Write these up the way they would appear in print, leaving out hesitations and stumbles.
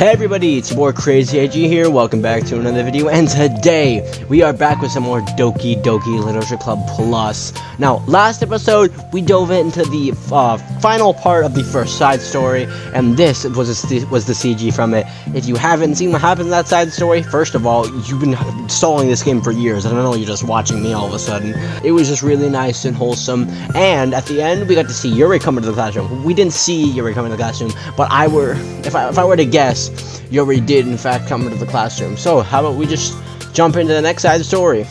Hey everybody, it's your boy Crazy AG here, welcome back to another video, and today we are back with some more Doki Literature Club Plus. Now, last episode, we dove into the final part of the first side story, and this was the CG from it. If you haven't seen what happened in that side story, first of all, you've been stalling this game for years. I don't know, you're just watching me all of a sudden. It was just really nice and wholesome, and at the end, we got to see Yuri come into the classroom. We didn't see Yuri come into the classroom, but if I were to guess, Yuri did in fact come into the classroom. So how about we just jump into the next side story?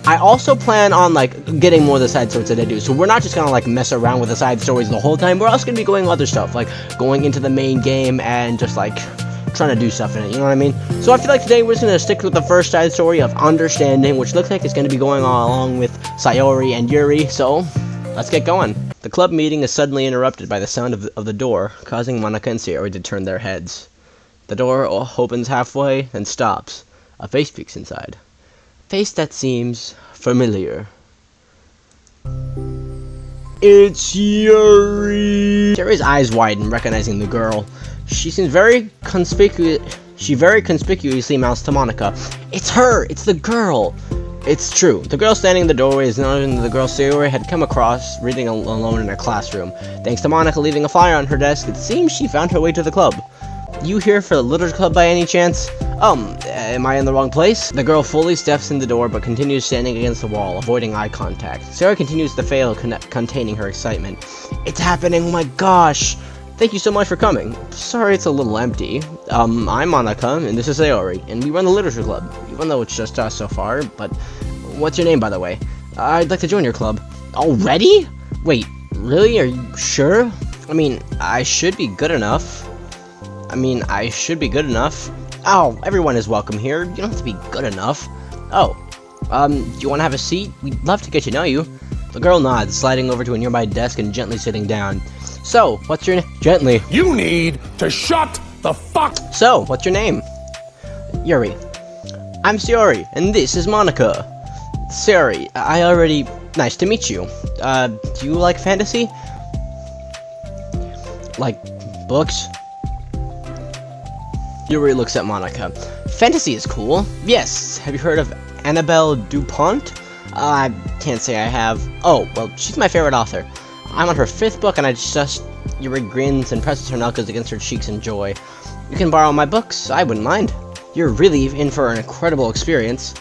I also plan on getting more of the side stories that I do. So we're not just gonna mess around with the side stories the whole time. We're also gonna be going other stuff, like going into the main game and just trying to do stuff in it. You know what I mean? So I feel like today we're just gonna stick with the first side story of Understanding, which looks like it's gonna be going on along with Sayori and Yuri. So let's get going. The club meeting is suddenly interrupted by the sound of the door, causing Monika and Sayori to turn their heads. The door opens halfway, then stops. A face peeks inside. Face that seems familiar. It's Yuri! Yuri's eyes widen, recognizing the girl. She seems very conspicuous. She very conspicuously mouths to Monika. It's her! It's the girl! It's true. The girl standing in the doorway is none other than the girl Sayori had come across reading alone in her classroom. Thanks to Monika leaving a flyer on her desk, it seems she found her way to the club. You here for the literature club by any chance? Am I in the wrong place? The girl fully steps in the door but continues standing against the wall, avoiding eye contact. Sarah continues to fail, containing her excitement. It's happening, oh my gosh! Thank you so much for coming. Sorry it's a little empty. I'm Monika, and this is Sayori, and we run the literature club, even though it's just us so far, but what's your name, by the way? I'd like to join your club. Already? Wait, really? Are you sure? I mean, I should be good enough. Oh, everyone is welcome here. You don't have to be good enough. Oh, do you want to have a seat? We'd love to get to know you. The girl nods, sliding over to a nearby desk and gently sitting down. So, what's your name? Gently. You need to shut the fuck. So, what's your name? Yuri. I'm Sayori, and this is Monika. Sayori, nice to meet you. Do you like fantasy? Like books? Yuri looks at Monika. Fantasy is cool. Yes. Have you heard of Annabelle Dupont? I can't say I have. Oh, well, she's my favorite author. I'm on her 5th book, and Yuri grins and presses her knuckles against her cheeks in joy. You can borrow my books. I wouldn't mind. You're really in for an incredible experience.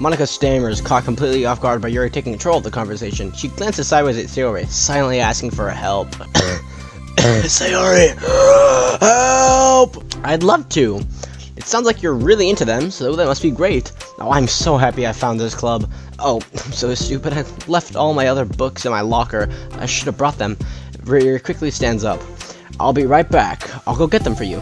Monika stammers, caught completely off guard by Yuri taking control of the conversation. She glances sideways at Sayori, silently asking for help. Sayori, help! I'd love to. It sounds like you're really into them, so that must be great. Oh, I'm so happy I found this club. Oh, I'm so stupid. I left all my other books in my locker. I should have brought them. Yuri quickly stands up. I'll be right back. I'll go get them for you.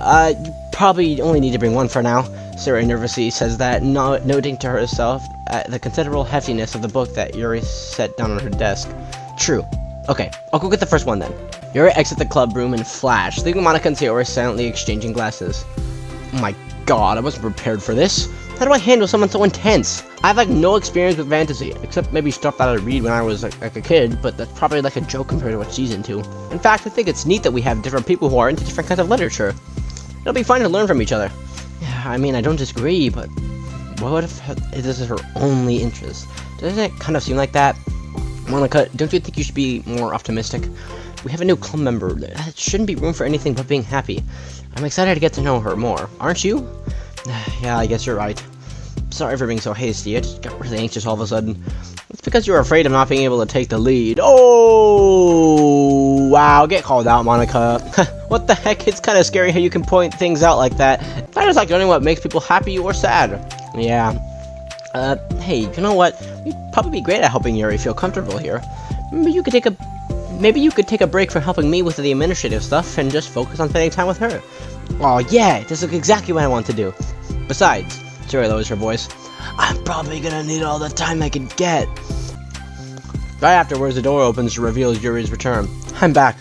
You probably only need to bring one for now. Sayori nervously says that, noting to herself the considerable heftiness of the book that Yuri set down on her desk. True. Okay, I'll go get the first one then. Yuri exits the club room in a flash, leaving Monika and Sayori silently exchanging glasses. Oh my god, I wasn't prepared for this. How do I handle someone so intense? I have no experience with fantasy, except maybe stuff that I read when I was a kid, but that's probably a joke compared to what she's into. In fact, I think it's neat that we have different people who are into different kinds of literature. It'll be fun to learn from each other. Yeah, I mean, I don't disagree, but what if this is her only interest? Doesn't it kind of seem like that? Monika, don't you think you should be more optimistic? We have a new club member. That shouldn't be room for anything but being happy. I'm excited to get to know her more. Aren't you? Yeah, I guess you're right. Sorry for being so hasty. I just got really anxious all of a sudden. It's because you were afraid of not being able to take the lead. Oh, wow. Get called out, Monika. What the heck? It's kind of scary how you can point things out like that. That is knowing what makes people happy or sad. Yeah. Hey, you know what? You'd probably be great at helping Yuri feel comfortable here. Maybe you could take a break from helping me with the administrative stuff and just focus on spending time with her. Oh yeah, this is exactly what I want to do. Besides, Sayori lowers her voice, I'm probably gonna need all the time I can get. Right afterwards, the door opens to reveal Yuri's return. I'm back.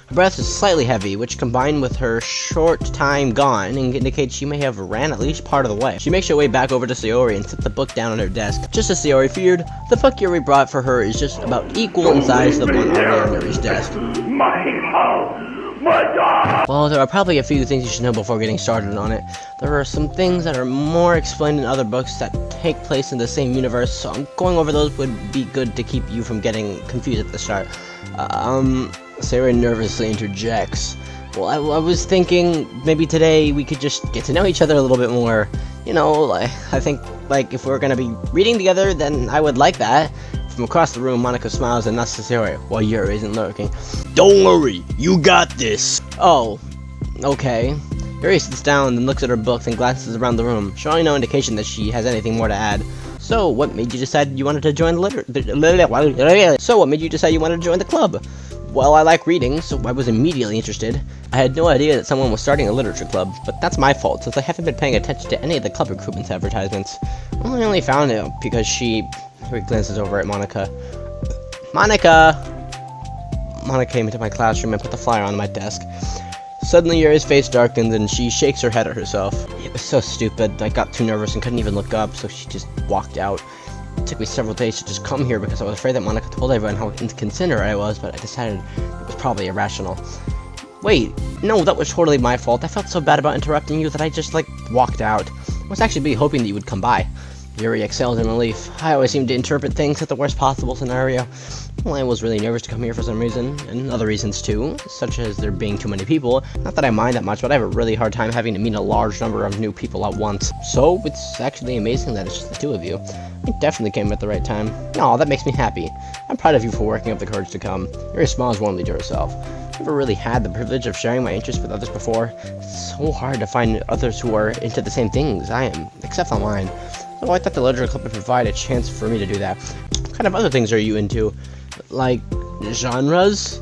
Her breath is slightly heavy, which combined with her short time gone indicates she may have ran at least part of the way. She makes her way back over to Sayori and sets the book down on her desk. Just as Sayori feared, the book Yuri brought for her is just about equal in size to the one already on Yuri's desk. My house! My dog! Well, there are probably a few things you should know before getting started on it. There are some things that are more explained in other books that take place in the same universe, so going over those would be good to keep you from getting confused at the start. Sarah nervously interjects. Well, I was thinking maybe today we could just get to know each other a little bit more. You know, I think, like, if we're gonna be reading together, then I would like that. From across the room, Monica smiles and nods to Sarah, while Yuri isn't lurking. Don't worry, you got this! Oh, okay. Yuri sits down and looks at her books and glances around the room, showing no indication that she has anything more to add. So, what made you decide you wanted to join the club? Well, I like reading, so I was immediately interested. I had no idea that someone was starting a literature club, but that's my fault, since I haven't been paying attention to any of the club recruitment advertisements. Well, I only found it because she glances over at Monica. Monica came into my classroom and put the flyer on my desk. Suddenly, Yuri's face darkens and she shakes her head at herself. It was so stupid, I got too nervous and couldn't even look up, so she just walked out. It took me several days to just come here because I was afraid that Monica told everyone how inconsiderate I was, but I decided it was probably irrational. Wait, no, that was totally my fault. I felt so bad about interrupting you that I just, walked out. I was actually hoping that you would come by. Yuri exhaled in relief. I always seem to interpret things at the worst possible scenario. Well, I was really nervous to come here for some reason, and other reasons too, such as there being too many people. Not that I mind that much, but I have a really hard time having to meet a large number of new people at once. So, it's actually amazing that it's just the two of you. You definitely came at the right time. Aw, that makes me happy. I'm proud of you for working up the courage to come. Yuri smiles warmly to herself. I've never really had the privilege of sharing my interests with others before. It's so hard to find others who are into the same things I am, except online. So I thought the literature club would provide a chance for me to do that. What kind of other things are you into? Like, genres?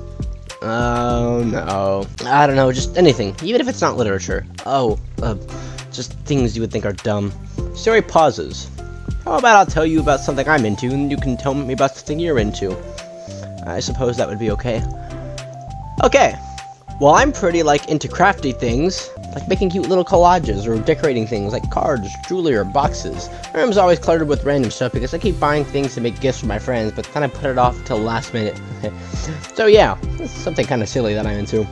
Oh, no. I don't know, just anything. Even if it's not literature. Just things you would think are dumb. Siri pauses. How about I'll tell you about something I'm into, and you can tell me about something you're into? I suppose that would be okay. Okay. Well, I'm pretty, into crafty things. Like making cute little collages or decorating things like cards, jewelry, or boxes. My room's always cluttered with random stuff because I keep buying things to make gifts for my friends, but then I put it off till last minute. So yeah, it's something kind of silly that I'm into.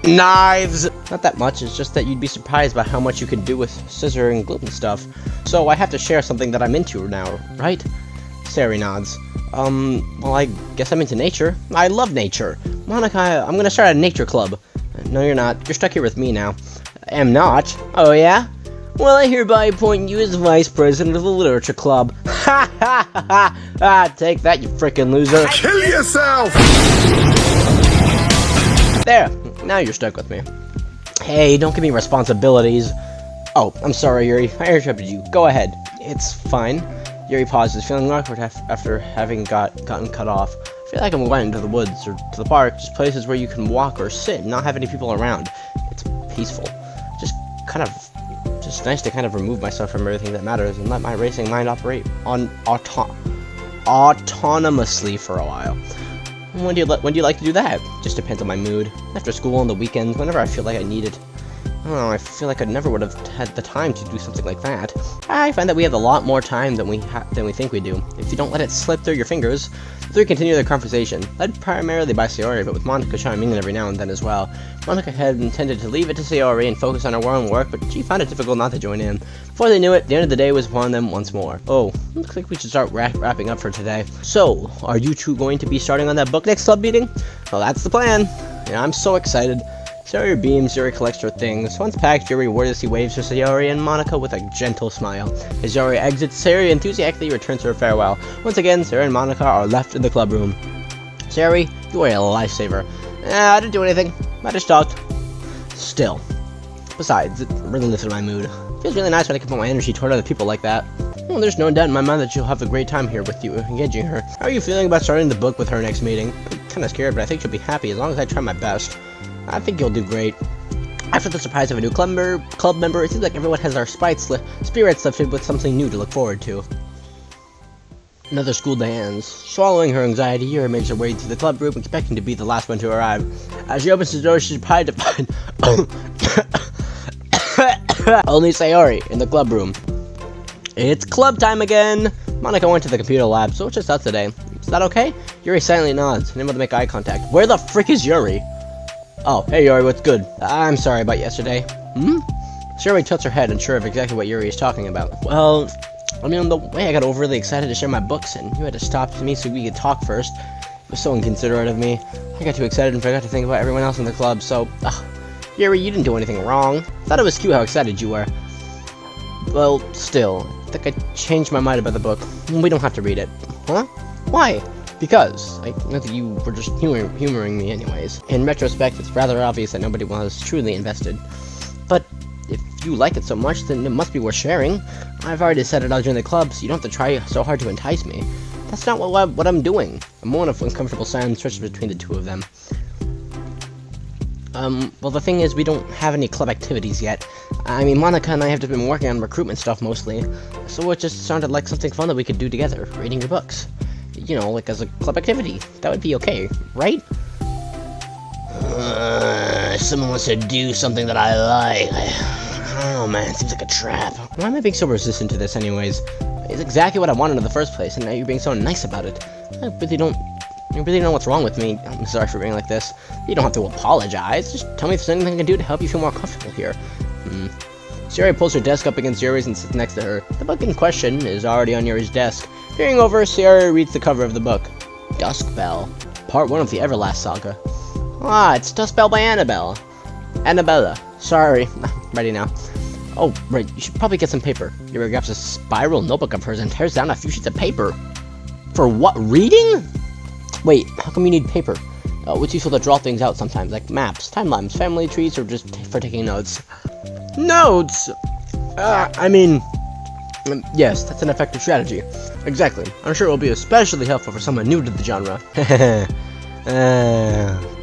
Knives! Not that much, it's just that you'd be surprised by how much you can do with scissor and glue and stuff. So I have to share something that I'm into now, right? Sari nods. Well, I guess I'm into nature. I love nature. Monica, I'm gonna start a nature club. No, you're not. You're stuck here with me now. I am not. Oh, yeah? Well, I hereby appoint you as vice president of the literature club. Ha ha ha ha! Ah, take that, you frickin' loser. Kill yourself! There. Now you're stuck with me. Hey, don't give me responsibilities. Oh, I'm sorry, Yuri. I interrupted you. Go ahead. It's fine. Yuri pauses, feeling awkward after having gotten cut off. I feel like I'm going into the woods or to the park, just places where you can walk or sit and not have any people around. It's peaceful. Just nice to kind of remove myself from everything that matters and let my racing mind operate autonomously for a while. When do you like to do that? Just depends on my mood. After school on the weekends, whenever I feel like I need it. I don't know, I feel like I never would have had the time to do something like that. I find that we have a lot more time than we think we do. If you don't let it slip through your fingers. The three continue their conversation, led primarily by Sayori, but with Monica chiming in every now and then as well. Monica had intended to leave it to Sayori and focus on her own work, but she found it difficult not to join in. Before they knew it, the end of the day was upon them once more. Oh, looks like we should start wrapping up for today. So, are you two going to be starting on that book next club meeting? Well, that's the plan. Yeah, I'm so excited. Sayori beams, Yuri collects her things. Once packed, Yuri wordlessly waves to Sayori and Monica with a gentle smile. As Yuri exits, Sayori enthusiastically returns her farewell. Once again, Sayori and Monica are left in the club room. Sayori, you are a lifesaver. I didn't do anything. I just talked. Still. Besides, it really lifted my mood. It feels really nice when I can put my energy toward other people like that. Well, there's no doubt in my mind that you'll have a great time here with you, engaging her. How are you feeling about starting the book with her next meeting? I'm kinda scared, but I think she'll be happy as long as I try my best. I think you'll do great. After the surprise of a new club member, it seems like everyone has our spirits lifted with something new to look forward to. Another school day ends. Swallowing her anxiety, Yuri makes her way to the club room, expecting to be the last one to arrive. As she opens the door, she's surprised to find only Sayori in the club room. It's club time again! Monica went to the computer lab, so it's just us today. Is that okay? Yuri silently nods, unable to make eye contact. Where the frick is Yuri? Oh, hey Yuri, what's good? I'm sorry about yesterday. Sayori tilts her head, unsure of exactly what Yuri is talking about. Well, I mean, on the way I got overly excited to share my books, and you had to stop me so we could talk first. It was so inconsiderate of me. I got too excited and forgot to think about everyone else in the club, so... Yuri, you didn't do anything wrong. Thought it was cute how excited you were. Well, still, I think I changed my mind about the book. We don't have to read it. Huh? Why? Because I know that you were just humoring me anyways. In retrospect, it's rather obvious that nobody was truly invested. But if you like it so much, then it must be worth sharing. I've already decided I'll join the club, so you don't have to try so hard to entice me. That's not what I'm doing. A moment of uncomfortable silence stretches between the two of them. Well, the thing is, we don't have any club activities yet. I mean, Monica and I have just been working on recruitment stuff mostly, so it just sounded like something fun that we could do together, reading your books. You know, like as a club activity. That would be okay, right? Someone wants to do something that I like. I don't know, man, it seems like a trap. Why am I being so resistant to this anyways? It's exactly what I wanted in the first place, and now you're being so nice about it. I really don't know what's wrong with me. I'm sorry for being like this. You don't have to apologize. Just tell me if there's anything I can do to help you feel more comfortable here. Sayori pulls her desk up against Yuri's and sits next to her. The book in question is already on Yuri's desk. Peering over, Sayori reads the cover of the book. Dusk Bell. Part 1 of the Everlast Saga. Ah, it's Dusk Bell by Annabella. Sorry. Ready now. Oh, right, you should probably get some paper. Yuri grabs a spiral notebook of hers and tears down a few sheets of paper. For what, reading? Wait, how come you need paper? It's useful to draw things out sometimes, like maps, timelines, family trees, or just for taking notes. Notes? Yes, that's an effective strategy. Exactly. I'm sure it will be especially helpful for someone new to the genre.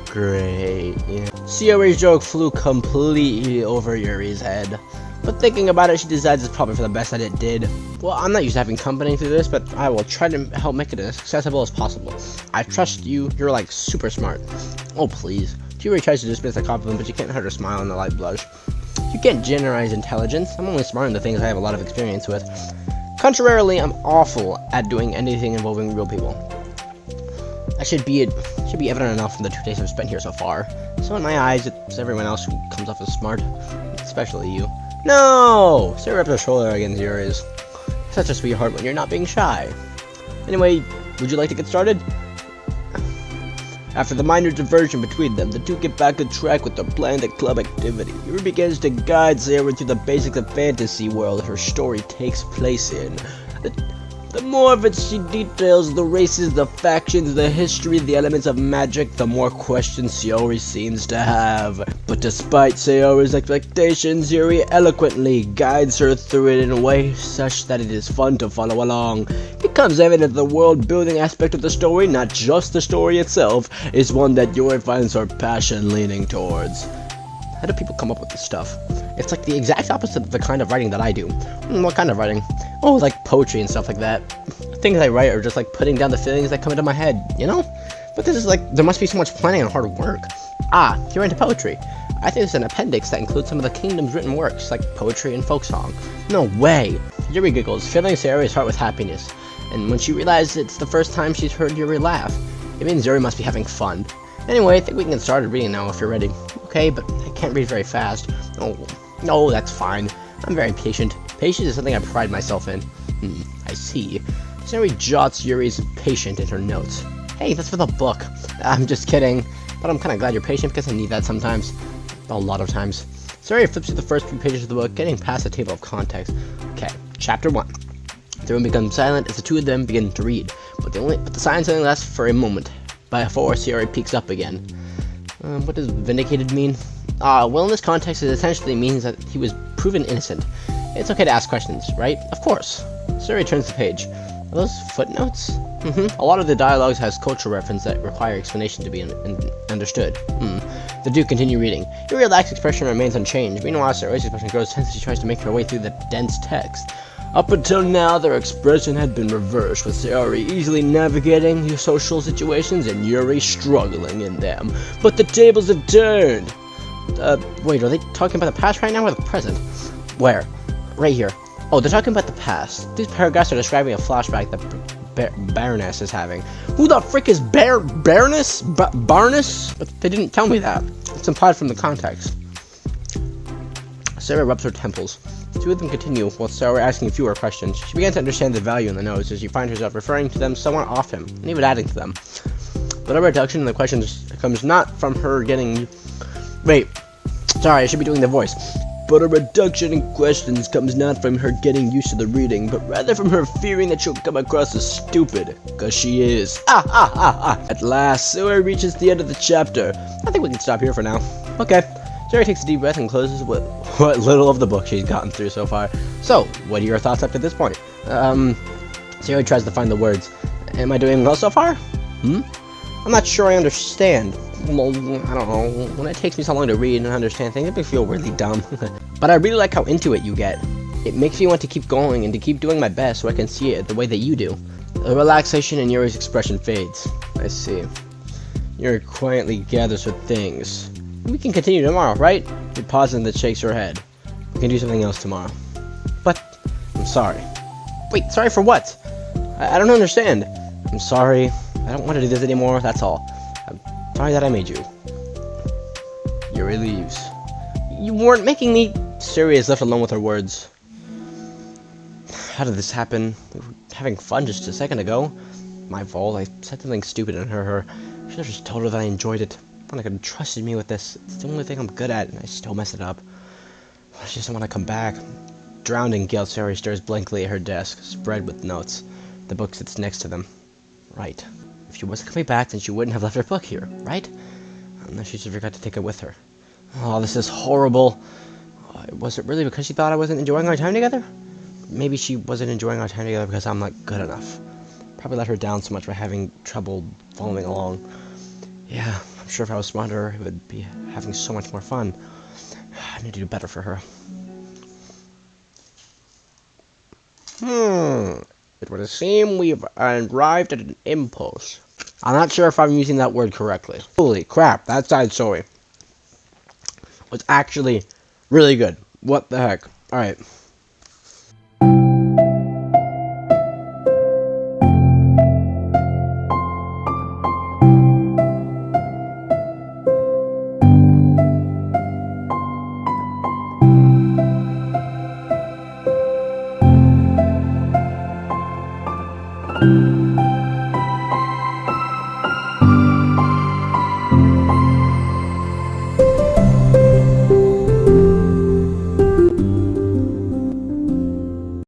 Great. Yeah. Sayori's joke flew completely over Yuri's head. But thinking about it, she decides it's probably for the best that it did. Well, I'm not used to having company through this, but I will try to help make it as accessible as possible. I trust you. You're like super smart. Oh, please. Yuri tries to dismiss the compliment, but you can't hurt her smile and the light blush. You can't generalize intelligence. I'm only smart in the things I have a lot of experience with. Contrarily, I'm awful at doing anything involving real people. That should be evident enough from the 2 days I've spent here so far. So in my eyes, it's everyone else who comes off as smart, especially you. No! Sarah wrapped her shoulder against Yuri's. Such a sweetheart when you're not being shy. Anyway, would you like to get started? After the minor diversion between them, the two get back on track with their planned club activity. Yuri begins to guide Sarah through the basics of fantasy world her story takes place in. The more of it she details the races, the factions, the history, the elements of magic, the more questions Sayori seems to have. But despite Sayori's expectations, Yuri eloquently guides her through it in a way such that it is fun to follow along. It becomes evident that the world-building aspect of the story, not just the story itself, is one that Yuri finds her passion leaning towards. How do people come up with this stuff? It's like the exact opposite of the kind of writing that I do. What kind of writing? Oh, like poetry and stuff like that. Things I write are just like putting down the feelings that come into my head, you know? But this is like, there must be so much planning and hard work. Ah, you're into poetry. I think there's an appendix that includes some of the kingdom's written works, like poetry and folk song. No way! Yuri giggles, filling Sayori's heart with happiness. And when she realizes it's the first time she's heard Yuri laugh, it means Yuri must be having fun. Anyway, I think we can get started reading now if you're ready. Okay, but I can't read very fast. Oh, no, that's fine. I'm very patient. Patience is something I pride myself in. I see. Sayori jots Yuri's patient in her notes. Hey, that's for the book. I'm just kidding. But I'm kind of glad you're patient because I need that sometimes. A lot of times. Sayori flips through the first few pages of the book, getting past the table of context. Okay, chapter 1. The room becomes silent as the two of them begin to read. But the silence only lasts for a moment. Before Sayori peeks up again. What does vindicated mean? Well, in this context, it essentially means that he was proven innocent. It's okay to ask questions, right? Of course. Sayori turns the page. Are those footnotes? A lot of the dialogues has cultural reference that require explanation to be understood. The two continue reading. Your relaxed expression remains unchanged. Meanwhile, Sayori's expression grows tense as she tries to make her way through the dense text. Up until now, their expression had been reversed, with Sayori easily navigating social situations and Yuri struggling in them. But the tables have turned! Wait, are they talking about the past right now or the present? Where? Right here. Oh, they're talking about the past. These paragraphs are describing a flashback that Baroness is having. Who the frick is Baroness? Barness? But they didn't tell me that. What's implied from the context? Sarah rubs her temples. The two of them continue, while Sarah asking fewer questions. She began to understand the value in the notes as she finds herself referring to them somewhat often, and even adding to them. But a reduction in the questions comes not from her getting... Wait. Sorry, I should be doing the voice. But a reduction in questions comes not from her getting used to the reading, but rather from her fearing that she'll come across as stupid. Cause she is. At last, Sarah reaches the end of the chapter. I think we can stop here for now. Okay. Sarah takes a deep breath and closes what little of the book she's gotten through so far. So, what are your thoughts up to this point? Sarah tries to find the words. Am I doing well so far? I'm not sure I understand. Well, I don't know. When it takes me so long to read and understand things, it makes me feel really dumb. But I really like how into it you get. It makes me want to keep going and to keep doing my best so I can see it the way that you do. The relaxation in Yuri's expression fades. I see. Yuri quietly gathers her things. We can continue tomorrow, right? She pauses and then shakes her head. We can do something else tomorrow. But, I'm sorry. Wait, sorry for what? I don't understand. I'm sorry. I don't want to do this anymore, that's all. I'm sorry that I made you. Yuri leaves. You weren't making me... Sarah is left alone with her words. How did this happen? We were having fun just a second ago. My fault. I said something stupid and hurt her. I should have just told her that I enjoyed it. I could have trusted me with this. It's the only thing I'm good at, and I still mess it up. I just want to come back. Drowned in guilt, Sarah stares blankly at her desk, spread with notes. The book sits next to them. Right. If she wasn't coming back, then she wouldn't have left her book here, right? Unless she just forgot to take it with her. Oh, this is horrible. Was it really because she thought I wasn't enjoying our time together? Maybe she wasn't enjoying our time together because I'm not good enough. Probably let her down so much by having trouble following along. Yeah, I'm sure if I was smarter, it would be having so much more fun. I need to do better for her. It would seem we've arrived at an impulse. I'm not sure if I'm using that word correctly. Holy crap, that side story was actually really good. What the heck? Alright.